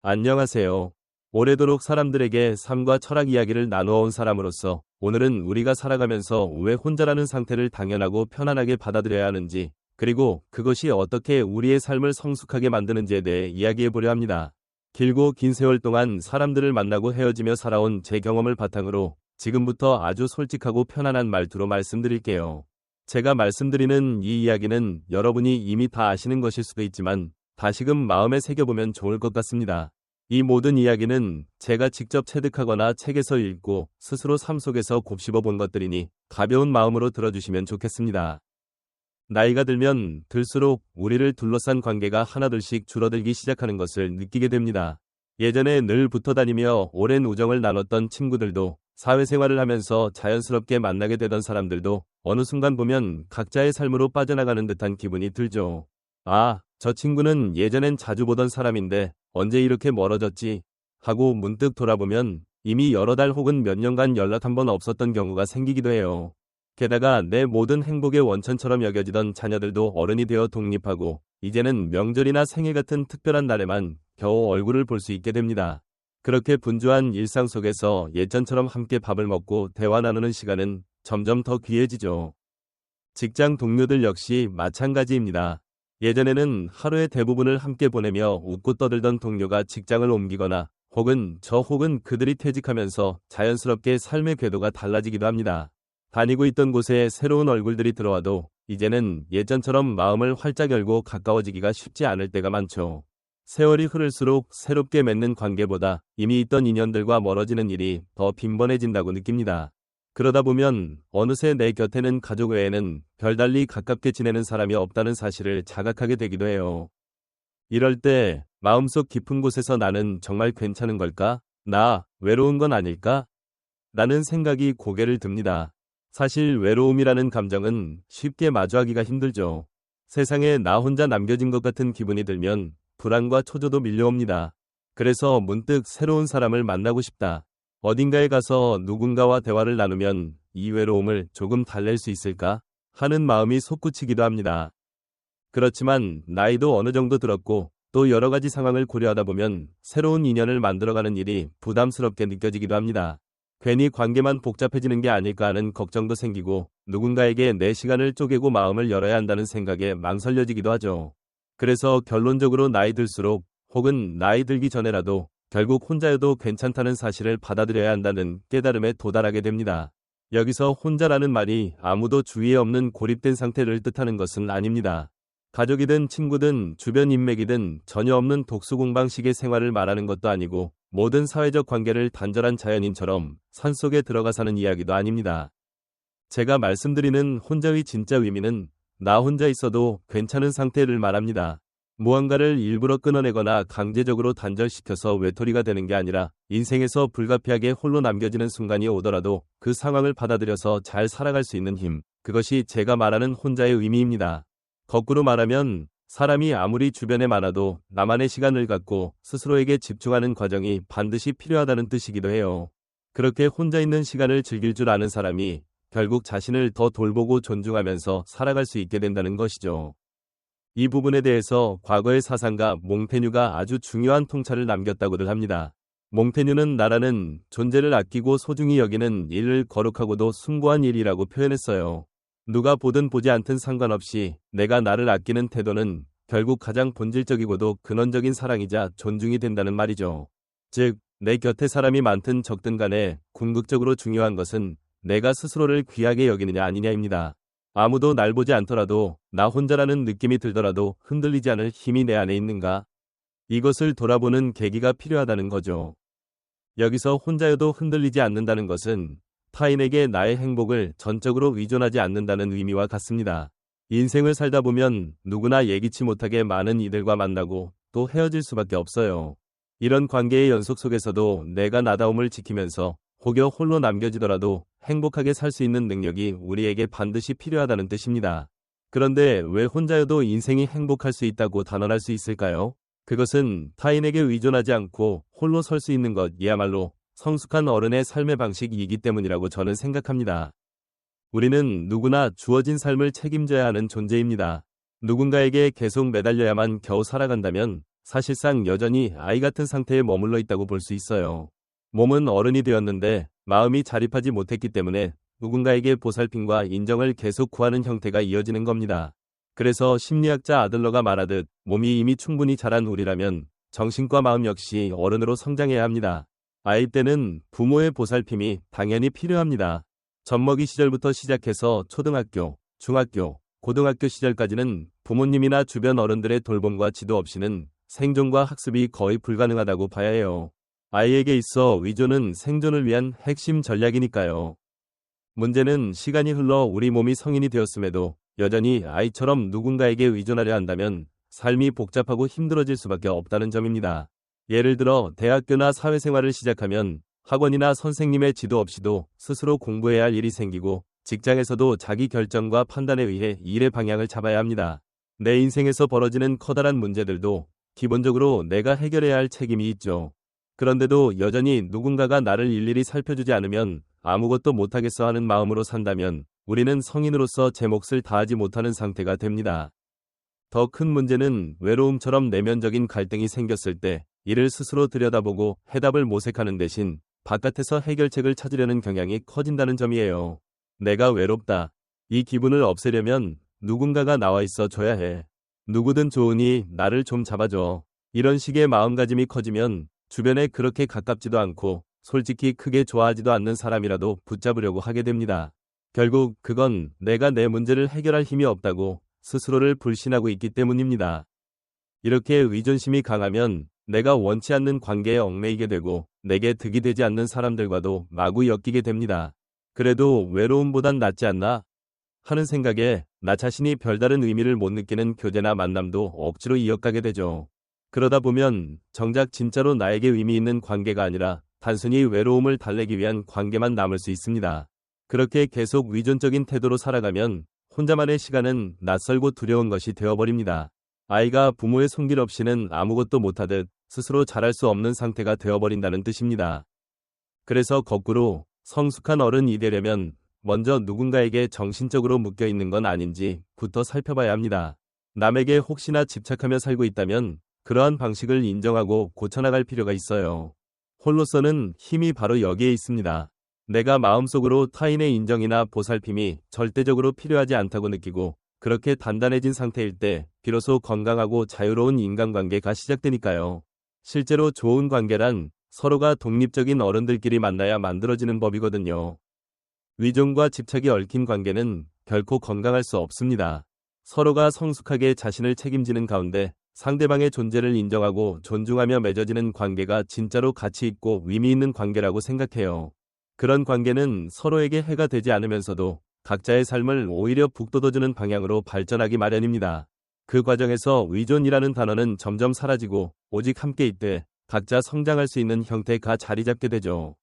안녕하세요. 오래도록 사람들에게 삶과 철학 이야기를 나누어온 사람으로서 오늘은 우리가 살아가면서 왜 혼자라는 상태를 당연하고 편안하게 받아들여야 하는지, 그리고 그것이 어떻게 우리의 삶을 성숙하게 만드는지에 대해 이야기해 보려 합니다. 길고 긴 세월 동안 사람들을 만나고 헤어지며 살아온 제 경험을 바탕으로 지금부터 아주 솔직하고 편안한 말투로 말씀드릴게요. 제가 말씀드리는 이 이야기는 여러분이 이미 다 아시는 것일 수도 있지만 다시금 마음에 새겨보면 좋을 것 같습니다. 이 모든 이야기는 제가 직접 체득하거나 책에서 읽고 스스로 삶 속에서 곱씹어 본 것들이니 가벼운 마음으로 들어주시면 좋겠습니다. 나이가 들면 들수록 우리를 둘러싼 관계가 하나둘씩 줄어들기 시작하는 것을 느끼게 됩니다. 예전에 늘 붙어 다니며 오랜 우정을 나눴던 친구들도, 사회생활을 하면서 자연스럽게 만나게 되던 사람들도 어느 순간 보면 각자의 삶으로 빠져나가는 듯한 기분이 들죠. 아, 저 친구는 예전엔 자주 보던 사람인데 언제 이렇게 멀어졌지? 하고 문득 돌아보면 이미 여러 달 혹은 몇 년간 연락 한 번 없었던 경우가 생기기도 해요. 게다가 내 모든 행복의 원천처럼 여겨지던 자녀들도 어른이 되어 독립하고 이제는 명절이나 생일 같은 특별한 날에만 겨우 얼굴을 볼 수 있게 됩니다. 그렇게 분주한 일상 속에서 예전처럼 함께 밥을 먹고 대화 나누는 시간은 점점 더 귀해지죠. 직장 동료들 역시 마찬가지입니다. 예전에는 하루의 대부분을 함께 보내며 웃고 떠들던 동료가 직장을 옮기거나 혹은 그들이 퇴직하면서 자연스럽게 삶의 궤도가 달라지기도 합니다. 다니고 있던 곳에 새로운 얼굴들이 들어와도 이제는 예전처럼 마음을 활짝 열고 가까워지기가 쉽지 않을 때가 많죠. 세월이 흐를수록 새롭게 맺는 관계보다 이미 있던 인연들과 멀어지는 일이 더 빈번해진다고 느낍니다. 그러다 보면 어느새 내 곁에는 가족 외에는 별달리 가깝게 지내는 사람이 없다는 사실을 자각하게 되기도 해요. 이럴 때 마음속 깊은 곳에서 나는 정말 괜찮은 걸까? 나 외로운 건 아닐까? 라는 생각이 고개를 듭니다. 사실 외로움이라는 감정은 쉽게 마주하기가 힘들죠. 세상에 나 혼자 남겨진 것 같은 기분이 들면 불안과 초조도 밀려옵니다. 그래서 문득 새로운 사람을 만나고 싶다. 어딘가에 가서 누군가와 대화를 나누면 이 외로움을 조금 달랠 수 있을까 하는 마음이 솟구치기도 합니다. 그렇지만 나이도 어느 정도 들었고 또 여러 가지 상황을 고려하다 보면 새로운 인연을 만들어가는 일이 부담스럽게 느껴지기도 합니다. 괜히 관계만 복잡해지는 게 아닐까 하는 걱정도 생기고 누군가에게 내 시간을 쪼개고 마음을 열어야 한다는 생각에 망설여지기도 하죠. 그래서 결론적으로 나이 들수록 혹은 나이 들기 전에라도 결국 혼자여도 괜찮다는 사실을 받아들여야 한다는 깨달음에 도달하게 됩니다. 여기서 혼자라는 말이 아무도 주위에 없는 고립된 상태를 뜻하는 것은 아닙니다. 가족이든 친구든 주변 인맥이든 전혀 없는 독수공방식의 생활을 말하는 것도 아니고 모든 사회적 관계를 단절한 자연인처럼 산속에 들어가 사는 이야기도 아닙니다. 제가 말씀드리는 혼자의 진짜 의미는 나 혼자 있어도 괜찮은 상태를 말합니다. 무언가를 일부러 끊어내거나 강제적으로 단절시켜서 외톨이가 되는 게 아니라 인생에서 불가피하게 홀로 남겨지는 순간이 오더라도 그 상황을 받아들여서 잘 살아갈 수 있는 힘, 그것이 제가 말하는 혼자의 의미입니다. 거꾸로 말하면 사람이 아무리 주변에 많아도 나만의 시간을 갖고 스스로에게 집중하는 과정이 반드시 필요하다는 뜻이기도 해요. 그렇게 혼자 있는 시간을 즐길 줄 아는 사람이 결국 자신을 더 돌보고 존중하면서 살아갈 수 있게 된다는 것이죠. 이 부분에 대해서 과거의 사상가 몽테뉴가 아주 중요한 통찰을 남겼다고들 합니다. 몽테뉴는 나라는 존재를 아끼고 소중히 여기는 일을 거룩하고도 숭고한 일이라고 표현했어요. 누가 보든 보지 않든 상관없이 내가 나를 아끼는 태도는 결국 가장 본질적이고도 근원적인 사랑이자 존중이 된다는 말이죠. 즉, 내 곁에 사람이 많든 적든 간에 궁극적으로 중요한 것은 내가 스스로를 귀하게 여기느냐 아니냐입니다. 아무도 날 보지 않더라도 나 혼자라는 느낌이 들더라도 흔들리지 않을 힘이 내 안에 있는가? 이것을 돌아보는 계기가 필요하다는 거죠. 여기서 혼자여도 흔들리지 않는다는 것은 타인에게 나의 행복을 전적으로 의존하지 않는다는 의미와 같습니다. 인생을 살다 보면 누구나 예기치 못하게 많은 이들과 만나고 또 헤어질 수밖에 없어요. 이런 관계의 연속 속에서도 내가 나다움을 지키면서 혹여 홀로 남겨지더라도 행복하게 살 수 있는 능력이 우리에게 반드시 필요하다는 뜻입니다. 그런데 왜 혼자여도 인생이 행복할 수 있다고 단언할 수 있을까요? 그것은 타인에게 의존하지 않고 홀로 설 수 있는 것이야말로 성숙한 어른의 삶의 방식이기 때문이라고 저는 생각합니다. 우리는 누구나 주어진 삶을 책임져야 하는 존재입니다. 누군가에게 계속 매달려야만 겨우 살아간다면 사실상 여전히 아이 같은 상태에 머물러 있다고 볼 수 있어요. 몸은 어른이 되었는데 마음이 자립하지 못했기 때문에 누군가에게 보살핌과 인정을 계속 구하는 형태가 이어지는 겁니다. 그래서 심리학자 아들러가 말하듯 몸이 이미 충분히 자란 우리라면 정신과 마음 역시 어른으로 성장해야 합니다. 아이 때는 부모의 보살핌이 당연히 필요합니다. 젖먹이 시절부터 시작해서 초등학교, 중학교, 고등학교 시절까지는 부모님이나 주변 어른들의 돌봄과 지도 없이는 생존과 학습이 거의 불가능하다고 봐야 해요. 아이에게 있어 의존은 생존을 위한 핵심 전략이니까요. 문제는 시간이 흘러 우리 몸이 성인이 되었음에도 여전히 아이처럼 누군가에게 의존하려 한다면 삶이 복잡하고 힘들어질 수밖에 없다는 점입니다. 예를 들어 대학교나 사회생활을 시작하면 학원이나 선생님의 지도 없이도 스스로 공부해야 할 일이 생기고 직장에서도 자기 결정과 판단에 의해 일의 방향을 잡아야 합니다. 내 인생에서 벌어지는 커다란 문제들도 기본적으로 내가 해결해야 할 책임이 있죠. 그런데도 여전히 누군가가 나를 일일이 살펴주지 않으면 아무것도 못하겠어 하는 마음으로 산다면 우리는 성인으로서 제 몫을 다하지 못하는 상태가 됩니다. 더 큰 문제는 외로움처럼 내면적인 갈등이 생겼을 때 이를 스스로 들여다보고 해답을 모색하는 대신 바깥에서 해결책을 찾으려는 경향이 커진다는 점이에요. 내가 외롭다. 이 기분을 없애려면 누군가가 나와 있어 줘야 해. 누구든 좋으니 나를 좀 잡아줘. 이런 식의 마음가짐이 커지면 주변에 그렇게 가깝지도 않고 솔직히 크게 좋아하지도 않는 사람이라도 붙잡으려고 하게 됩니다. 결국 그건 내가 내 문제를 해결할 힘이 없다고 스스로를 불신하고 있기 때문입니다. 이렇게 의존심이 강하면 내가 원치 않는 관계에 얽매이게 되고 내게 득이 되지 않는 사람들과도 마구 엮이게 됩니다. 그래도 외로움보단 낫지 않나 하는 생각에 나 자신이 별다른 의미를 못 느끼는 교제나 만남도 억지로 이어가게 되죠. 그러다 보면 정작 진짜로 나에게 의미 있는 관계가 아니라 단순히 외로움을 달래기 위한 관계만 남을 수 있습니다. 그렇게 계속 의존적인 태도로 살아가면 혼자만의 시간은 낯설고 두려운 것이 되어버립니다. 아이가 부모의 손길 없이는 아무것도 못하듯 스스로 잘할 수 없는 상태가 되어버린다는 뜻입니다. 그래서 거꾸로 성숙한 어른이 되려면 먼저 누군가에게 정신적으로 묶여있는 건 아닌지부터 살펴봐야 합니다. 남에게 혹시나 집착하며 살고 있다면 그러한 방식을 인정하고 고쳐나갈 필요가 있어요. 홀로서는 힘이 바로 여기에 있습니다. 내가 마음속으로 타인의 인정이나 보살핌이 절대적으로 필요하지 않다고 느끼고 그렇게 단단해진 상태일 때 비로소 건강하고 자유로운 인간관계가 시작되니까요. 실제로 좋은 관계란 서로가 독립적인 어른들끼리 만나야 만들어지는 법이거든요. 의존과 집착이 얽힌 관계는 결코 건강할 수 없습니다. 서로가 성숙하게 자신을 책임지는 가운데 상대방의 존재를 인정하고 존중하며 맺어지는 관계가 진짜로 가치 있고 의미 있는 관계라고 생각해요. 그런 관계는 서로에게 해가 되지 않으면서도 각자의 삶을 오히려 북돋워주는 방향으로 발전하기 마련입니다. 그 과정에서 의존이라는 단어는 점점 사라지고 오직 함께 있되 각자 성장할 수 있는 형태가 자리 잡게 되죠.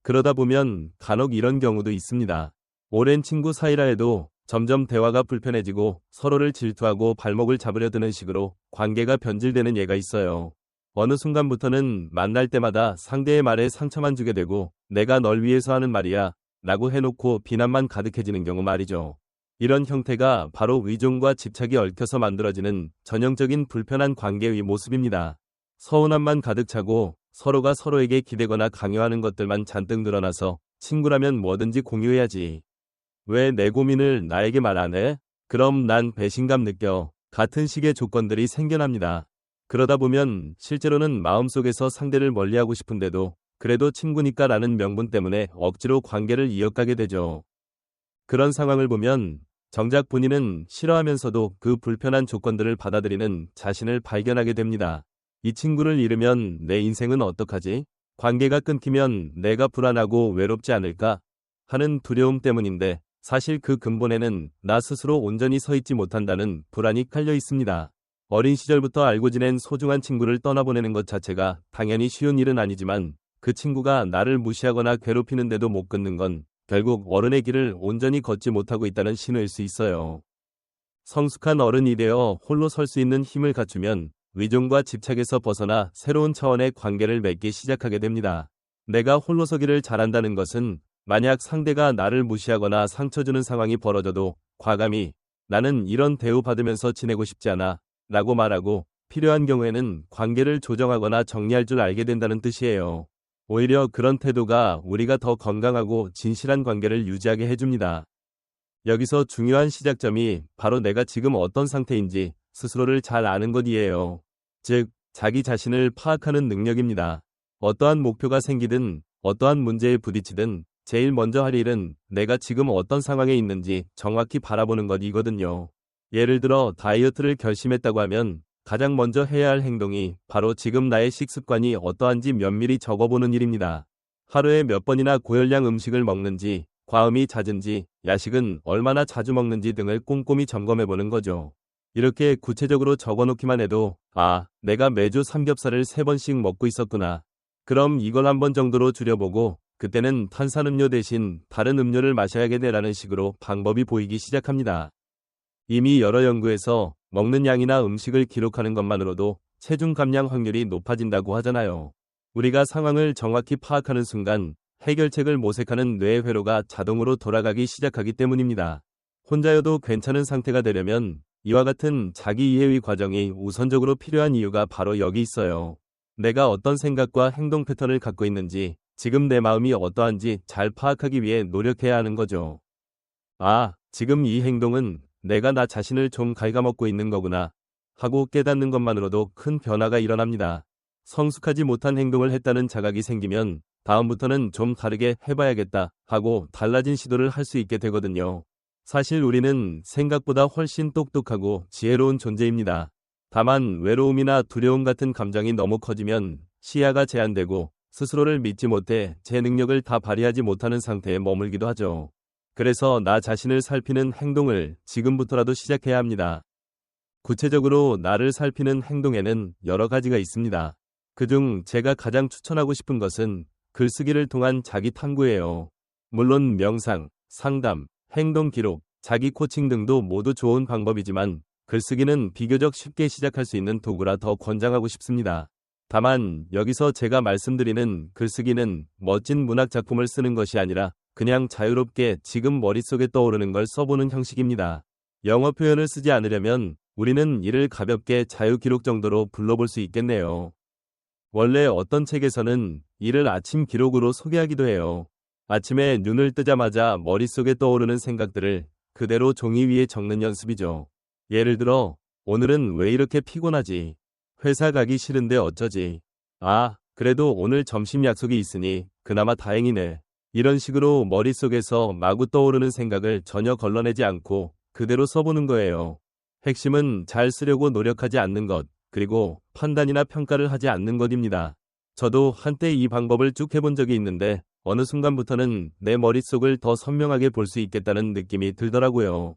그러다 보면 간혹 이런 경우도 있습니다. 오랜 친구 사이라 해도 점점 대화가 불편해지고 서로를 질투하고 발목을 잡으려 드는 식으로 관계가 변질되는 예가 있어요. 어느 순간부터는 만날 때마다 상대의 말에 상처만 주게 되고 내가 널 위해서 하는 말이야 라고 해놓고 비난만 가득해지는 경우 말이죠. 이런 형태가 바로 의존과 집착이 얽혀서 만들어지는 전형적인 불편한 관계의 모습입니다. 서운함만 가득 차고 서로가 서로에게 기대거나 강요하는 것들만 잔뜩 늘어나서 친구라면 뭐든지 공유해야지. 왜 내 고민을 나에게 말 안 해? 그럼 난 배신감 느껴. 같은 식의 조건들이 생겨납니다. 그러다 보면 실제로는 마음속에서 상대를 멀리하고 싶은데도 그래도 친구니까 라는 명분 때문에 억지로 관계를 이어가게 되죠. 그런 상황을 보면 정작 본인은 싫어하면서도 그 불편한 조건들을 받아들이는 자신을 발견하게 됩니다. 이 친구를 잃으면 내 인생은 어떡하지? 관계가 끊기면 내가 불안하고 외롭지 않을까? 하는 두려움 때문인데 사실 그 근본에는 나 스스로 온전히 서 있지 못한다는 불안이 깔려 있습니다. 어린 시절부터 알고 지낸 소중한 친구를 떠나보내는 것 자체가 당연히 쉬운 일은 아니지만 그 친구가 나를 무시하거나 괴롭히는데도 못 끊는 건 결국 어른의 길을 온전히 걷지 못하고 있다는 신호일 수 있어요. 성숙한 어른이 되어 홀로 설 수 있는 힘을 갖추면 의존과 집착에서 벗어나 새로운 차원의 관계를 맺기 시작하게 됩니다. 내가 홀로 서기를 잘한다는 것은 만약 상대가 나를 무시하거나 상처 주는 상황이 벌어져도 과감히 나는 이런 대우받으면서 지내고 싶지 않아 라고 말하고 필요한 경우에는 관계를 조정하거나 정리할 줄 알게 된다는 뜻이에요. 오히려 그런 태도가 우리가 더 건강하고 진실한 관계를 유지하게 해줍니다. 여기서 중요한 시작점이 바로 내가 지금 어떤 상태인지 스스로를 잘 아는 것이에요. 즉, 자기 자신을 파악하는 능력입니다. 어떠한 목표가 생기든 어떠한 문제에 부딪히든 제일 먼저 할 일은 내가 지금 어떤 상황에 있는지 정확히 바라보는 것이거든요. 예를 들어 다이어트를 결심했다고 하면 가장 먼저 해야 할 행동이 바로 지금 나의 식습관이 어떠한지 면밀히 적어보는 일입니다. 하루에 몇 번이나 고열량 음식을 먹는지, 과음이 잦은지, 야식은 얼마나 자주 먹는지 등을 꼼꼼히 점검해보는 거죠. 이렇게 구체적으로 적어놓기만 해도 내가 매주 삼겹살을 3번씩 먹고 있었구나. 그럼 이걸 한 번 정도로 줄여보고 그때는 탄산음료 대신 다른 음료를 마셔야겠네라는 식으로 방법이 보이기 시작합니다. 이미 여러 연구에서 먹는 양이나 음식을 기록하는 것만으로도 체중 감량 확률이 높아진다고 하잖아요. 우리가 상황을 정확히 파악하는 순간 해결책을 모색하는 뇌의 회로가 자동으로 돌아가기 시작하기 때문입니다. 혼자여도 괜찮은 상태가 되려면 이와 같은 자기 이해의 과정이 우선적으로 필요한 이유가 바로 여기 있어요. 내가 어떤 생각과 행동 패턴을 갖고 있는지, 지금 내 마음이 어떠한지 잘 파악하기 위해 노력해야 하는 거죠. 지금 이 행동은 내가 나 자신을 좀 갉아먹고 있는 거구나 하고 깨닫는 것만으로도 큰 변화가 일어납니다. 성숙하지 못한 행동을 했다는 자각이 생기면 다음부터는 좀 다르게 해봐야겠다 하고 달라진 시도를 할 수 있게 되거든요. 사실 우리는 생각보다 훨씬 똑똑하고 지혜로운 존재입니다. 다만 외로움이나 두려움 같은 감정이 너무 커지면 시야가 제한되고 스스로를 믿지 못해 제 능력을 다 발휘하지 못하는 상태에 머물기도 하죠. 그래서 나 자신을 살피는 행동을 지금부터라도 시작해야 합니다. 구체적으로 나를 살피는 행동에는 여러 가지가 있습니다. 그중 제가 가장 추천하고 싶은 것은 글쓰기를 통한 자기 탐구예요. 물론 명상, 상담, 행동 기록, 자기 코칭 등도 모두 좋은 방법이지만 글쓰기는 비교적 쉽게 시작할 수 있는 도구라 더 권장하고 싶습니다. 다만 여기서 제가 말씀드리는 글쓰기는 멋진 문학 작품을 쓰는 것이 아니라 그냥 자유롭게 지금 머릿속에 떠오르는 걸 써보는 형식입니다. 영어 표현을 쓰지 않으려면 우리는 이를 가볍게 자유 기록 정도로 불러볼 수 있겠네요. 원래 어떤 책에서는 이를 아침 기록으로 소개하기도 해요. 아침에 눈을 뜨자마자 머릿속에 떠오르는 생각들을 그대로 종이 위에 적는 연습이죠. 예를 들어, 오늘은 왜 이렇게 피곤하지? 회사 가기 싫은데 어쩌지? 그래도 오늘 점심 약속이 있으니 그나마 다행이네. 이런 식으로 머릿속에서 마구 떠오르는 생각을 전혀 걸러내지 않고 그대로 써보는 거예요. 핵심은 잘 쓰려고 노력하지 않는 것, 그리고 판단이나 평가를 하지 않는 것입니다. 저도 한때 이 방법을 쭉 해본 적이 있는데 어느 순간부터는 내 머릿속을 더 선명하게 볼 수 있겠다는 느낌이 들더라고요.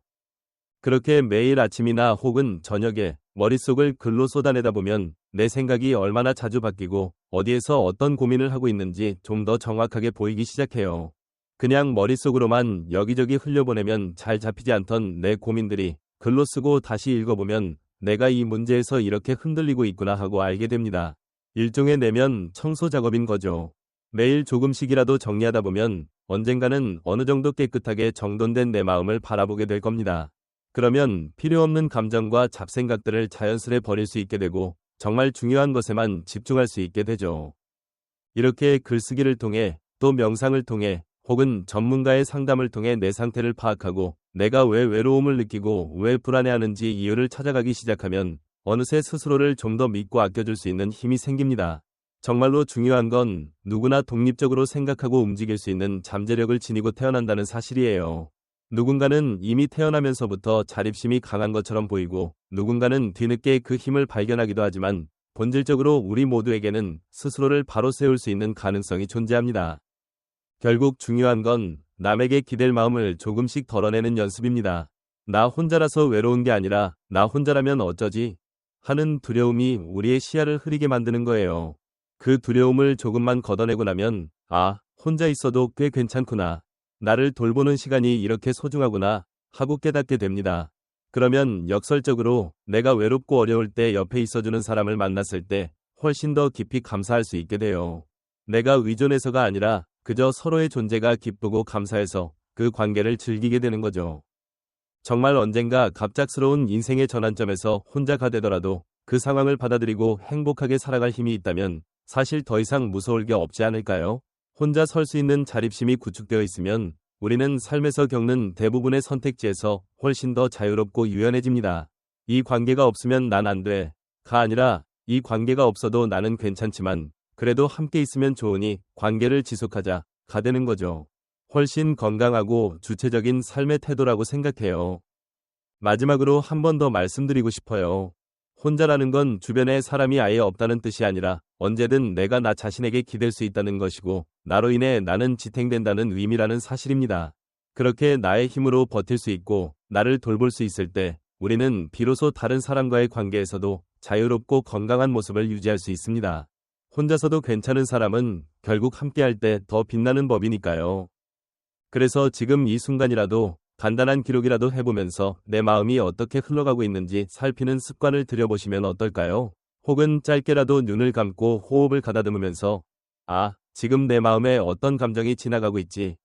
그렇게 매일 아침이나 혹은 저녁에 머릿속을 글로 쏟아내다 보면 내 생각이 얼마나 자주 바뀌고 어디에서 어떤 고민을 하고 있는지 좀 더 정확하게 보이기 시작해요. 그냥 머릿속으로만 여기저기 흘려보내면 잘 잡히지 않던 내 고민들이 글로 쓰고 다시 읽어보면 내가 이 문제에서 이렇게 흔들리고 있구나 하고 알게 됩니다. 일종의 내면 청소 작업인 거죠. 매일 조금씩이라도 정리하다 보면 언젠가는 어느 정도 깨끗하게 정돈된 내 마음을 바라보게 될 겁니다. 그러면 필요 없는 감정과 잡생각들을 자연스레 버릴 수 있게 되고 정말 중요한 것에만 집중할 수 있게 되죠. 이렇게 글쓰기를 통해 또 명상을 통해 혹은 전문가의 상담을 통해 내 상태를 파악하고 내가 왜 외로움을 느끼고 왜 불안해하는지 이유를 찾아가기 시작하면 어느새 스스로를 좀 더 믿고 아껴줄 수 있는 힘이 생깁니다. 정말로 중요한 건 누구나 독립적으로 생각하고 움직일 수 있는 잠재력을 지니고 태어난다는 사실이에요. 누군가는 이미 태어나면서부터 자립심이 강한 것처럼 보이고 누군가는 뒤늦게 그 힘을 발견하기도 하지만 본질적으로 우리 모두에게는 스스로를 바로 세울 수 있는 가능성이 존재합니다. 결국 중요한 건 남에게 기댈 마음을 조금씩 덜어내는 연습입니다. 나 혼자라서 외로운 게 아니라 나 혼자라면 어쩌지? 하는 두려움이 우리의 시야를 흐리게 만드는 거예요. 그 두려움을 조금만 걷어내고 나면 혼자 있어도 꽤 괜찮구나. 나를 돌보는 시간이 이렇게 소중하구나 하고 깨닫게 됩니다. 그러면 역설적으로 내가 외롭고 어려울 때 옆에 있어주는 사람을 만났을 때 훨씬 더 깊이 감사할 수 있게 돼요. 내가 의존해서가 아니라 그저 서로의 존재가 기쁘고 감사해서 그 관계를 즐기게 되는 거죠. 정말 언젠가 갑작스러운 인생의 전환점에서 혼자가 되더라도 그 상황을 받아들이고 행복하게 살아갈 힘이 있다면 사실 더 이상 무서울 게 없지 않을까요? 혼자 설 수 있는 자립심이 구축되어 있으면 우리는 삶에서 겪는 대부분의 선택지에서 훨씬 더 자유롭고 유연해집니다. 이 관계가 없으면 난 안 돼. 가 아니라 이 관계가 없어도 나는 괜찮지만 그래도 함께 있으면 좋으니 관계를 지속하자. 가 되는 거죠. 훨씬 건강하고 주체적인 삶의 태도라고 생각해요. 마지막으로 한 번 더 말씀드리고 싶어요. 혼자라는 건 주변에 사람이 아예 없다는 뜻이 아니라 언제든 내가 나 자신에게 기댈 수 있다는 것이고 나로 인해 나는 지탱된다는 의미라는 사실입니다. 그렇게 나의 힘으로 버틸 수 있고 나를 돌볼 수 있을 때 우리는 비로소 다른 사람과의 관계에서도 자유롭고 건강한 모습을 유지할 수 있습니다. 혼자서도 괜찮은 사람은 결국 함께할 때 더 빛나는 법이니까요. 그래서 지금 이 순간이라도 간단한 기록이라도 해보면서 내 마음이 어떻게 흘러가고 있는지 살피는 습관을 들여보시면 어떨까요? 혹은 짧게라도 눈을 감고 호흡을 가다듬으면서 지금 내 마음에 어떤 감정이 지나가고 있지?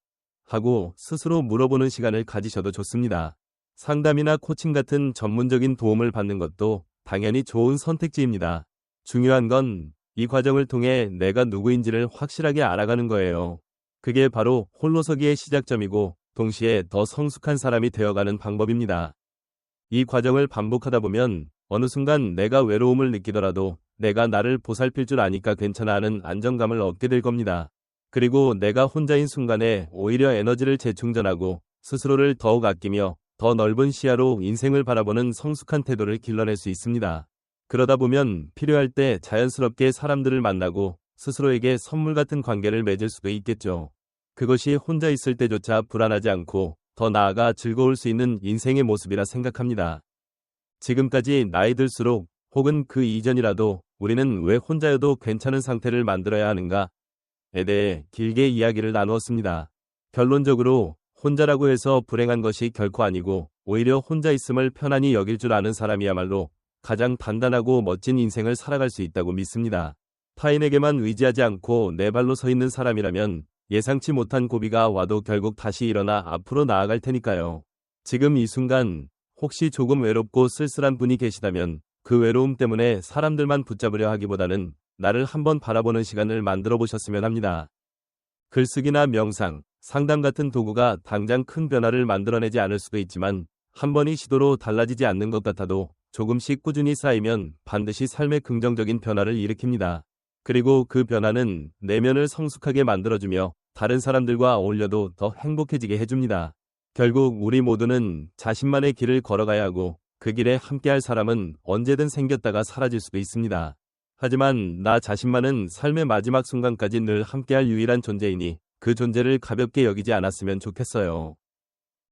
하고 스스로 물어보는 시간을 가지셔도 좋습니다. 상담이나 코칭 같은 전문적인 도움을 받는 것도 당연히 좋은 선택지입니다. 중요한 건 이 과정을 통해 내가 누구인지를 확실하게 알아가는 거예요. 그게 바로 홀로서기의 시작점이고 동시에 더 성숙한 사람이 되어가는 방법입니다. 이 과정을 반복하다 보면 어느 순간 내가 외로움을 느끼더라도 내가 나를 보살필 줄 아니까 괜찮아 하는 안정감을 얻게 될 겁니다. 그리고 내가 혼자인 순간에 오히려 에너지를 재충전하고 스스로를 더욱 아끼며 더 넓은 시야로 인생을 바라보는 성숙한 태도를 길러낼 수 있습니다. 그러다 보면 필요할 때 자연스럽게 사람들을 만나고 스스로에게 선물 같은 관계를 맺을 수도 있겠죠. 그것이 혼자 있을 때조차 불안하지 않고 더 나아가 즐거울 수 있는 인생의 모습이라 생각합니다. 지금까지 나이 들수록 혹은 그 이전이라도 우리는 왜 혼자여도 괜찮은 상태를 만들어야 하는가에 대해 길게 이야기를 나누었습니다. 결론적으로 혼자라고 해서 불행한 것이 결코 아니고 오히려 혼자 있음을 편안히 여길 줄 아는 사람이야말로 가장 단단하고 멋진 인생을 살아갈 수 있다고 믿습니다. 타인에게만 의지하지 않고 내 발로 서 있는 사람이라면 예상치 못한 고비가 와도 결국 다시 일어나 앞으로 나아갈 테니까요. 지금 이 순간 혹시 조금 외롭고 쓸쓸한 분이 계시다면 그 외로움 때문에 사람들만 붙잡으려 하기보다는 나를 한번 바라보는 시간을 만들어 보셨으면 합니다. 글쓰기나 명상, 상담 같은 도구가 당장 큰 변화를 만들어내지 않을 수도 있지만 한 번의 시도로 달라지지 않는 것 같아도 조금씩 꾸준히 쌓이면 반드시 삶의 긍정적인 변화를 일으킵니다. 그리고 그 변화는 내면을 성숙하게 만들어주며 다른 사람들과 어울려도 더 행복해지게 해줍니다. 결국 우리 모두는 자신만의 길을 걸어가야 하고 그 길에 함께할 사람은 언제든 생겼다가 사라질 수도 있습니다. 하지만 나 자신만은 삶의 마지막 순간까지 늘 함께할 유일한 존재이니 그 존재를 가볍게 여기지 않았으면 좋겠어요.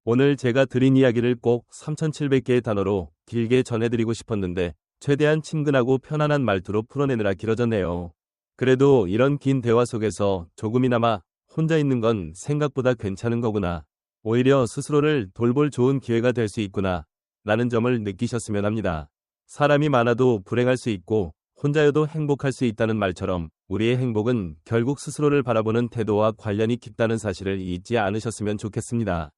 오늘 제가 드린 이야기를 꼭 3,700개의 단어로 길게 전해드리고 싶었는데 최대한 친근하고 편안한 말투로 풀어내느라 길어졌네요. 그래도 이런 긴 대화 속에서 조금이나마 혼자 있는 건 생각보다 괜찮은 거구나. 오히려 스스로를 돌볼 좋은 기회가 될 수 있구나. 라는 점을 느끼셨으면 합니다. 사람이 많아도 불행할 수 있고 혼자여도 행복할 수 있다는 말처럼 우리의 행복은 결국 스스로를 바라보는 태도와 관련이 깊다는 사실을 잊지 않으셨으면 좋겠습니다.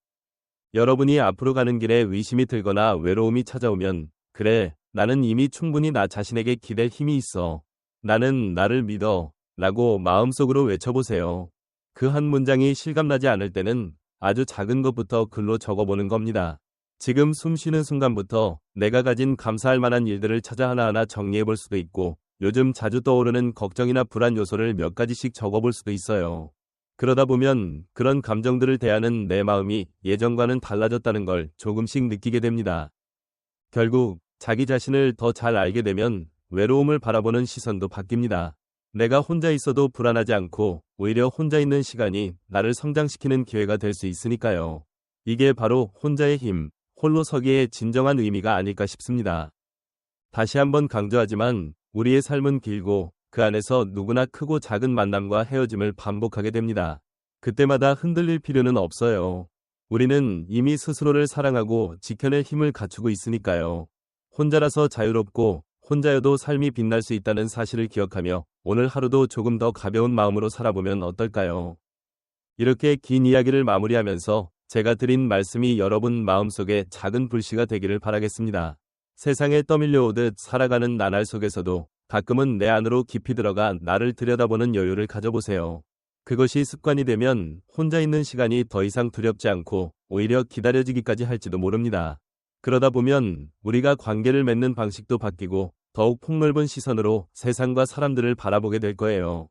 여러분이 앞으로 가는 길에 의심이 들거나 외로움이 찾아오면 그래, 나는 이미 충분히 나 자신에게 기댈 힘이 있어. 나는 나를 믿어. 라고 마음속으로 외쳐보세요. 그 한 문장이 실감나지 않을 때는 아주 작은 것부터 글로 적어보는 겁니다. 지금 숨 쉬는 순간부터 내가 가진 감사할 만한 일들을 찾아 하나하나 정리해볼 수도 있고 요즘 자주 떠오르는 걱정이나 불안 요소를 몇 가지씩 적어볼 수도 있어요. 그러다 보면 그런 감정들을 대하는 내 마음이 예전과는 달라졌다는 걸 조금씩 느끼게 됩니다. 결국 자기 자신을 더 잘 알게 되면 외로움을 바라보는 시선도 바뀝니다. 내가 혼자 있어도 불안하지 않고 오히려 혼자 있는 시간이 나를 성장시키는 기회가 될 수 있으니까요. 이게 바로 혼자의 힘, 홀로 서기의 진정한 의미가 아닐까 싶습니다. 다시 한번 강조하지만 우리의 삶은 길고 그 안에서 누구나 크고 작은 만남과 헤어짐을 반복하게 됩니다. 그때마다 흔들릴 필요는 없어요. 우리는 이미 스스로를 사랑하고 지켜낼 힘을 갖추고 있으니까요. 혼자라서 자유롭고 혼자여도 삶이 빛날 수 있다는 사실을 기억하며 오늘 하루도 조금 더 가벼운 마음으로 살아보면 어떨까요? 이렇게 긴 이야기를 마무리하면서 제가 드린 말씀이 여러분 마음속에 작은 불씨가 되기를 바라겠습니다. 세상에 떠밀려오듯 살아가는 나날 속에서도 가끔은 내 안으로 깊이 들어가 나를 들여다보는 여유를 가져보세요. 그것이 습관이 되면 혼자 있는 시간이 더 이상 두렵지 않고 오히려 기다려지기까지 할지도 모릅니다. 그러다 보면 우리가 관계를 맺는 방식도 바뀌고 더욱 폭넓은 시선으로 세상과 사람들을 바라보게 될 거예요.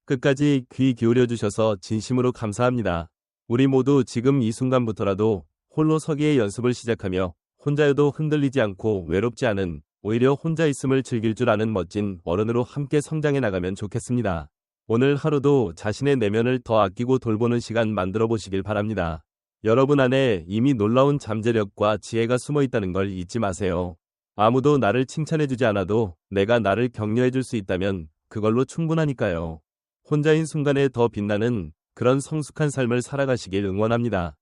끝까지 귀 기울여 주셔서 진심으로 감사합니다. 우리 모두 지금 이 순간부터라도 홀로 서기의 연습을 시작하며 혼자여도 흔들리지 않고 외롭지 않은, 오히려 혼자 있음을 즐길 줄 아는 멋진 어른으로 함께 성장해 나가면 좋겠습니다. 오늘 하루도 자신의 내면을 더 아끼고 돌보는 시간 만들어 보시길 바랍니다. 여러분 안에 이미 놀라운 잠재력과 지혜가 숨어 있다는 걸 잊지 마세요. 아무도 나를 칭찬해주지 않아도 내가 나를 격려해줄 수 있다면 그걸로 충분하니까요. 혼자인 순간에 더 빛나는 그런 성숙한 삶을 살아가시길 응원합니다.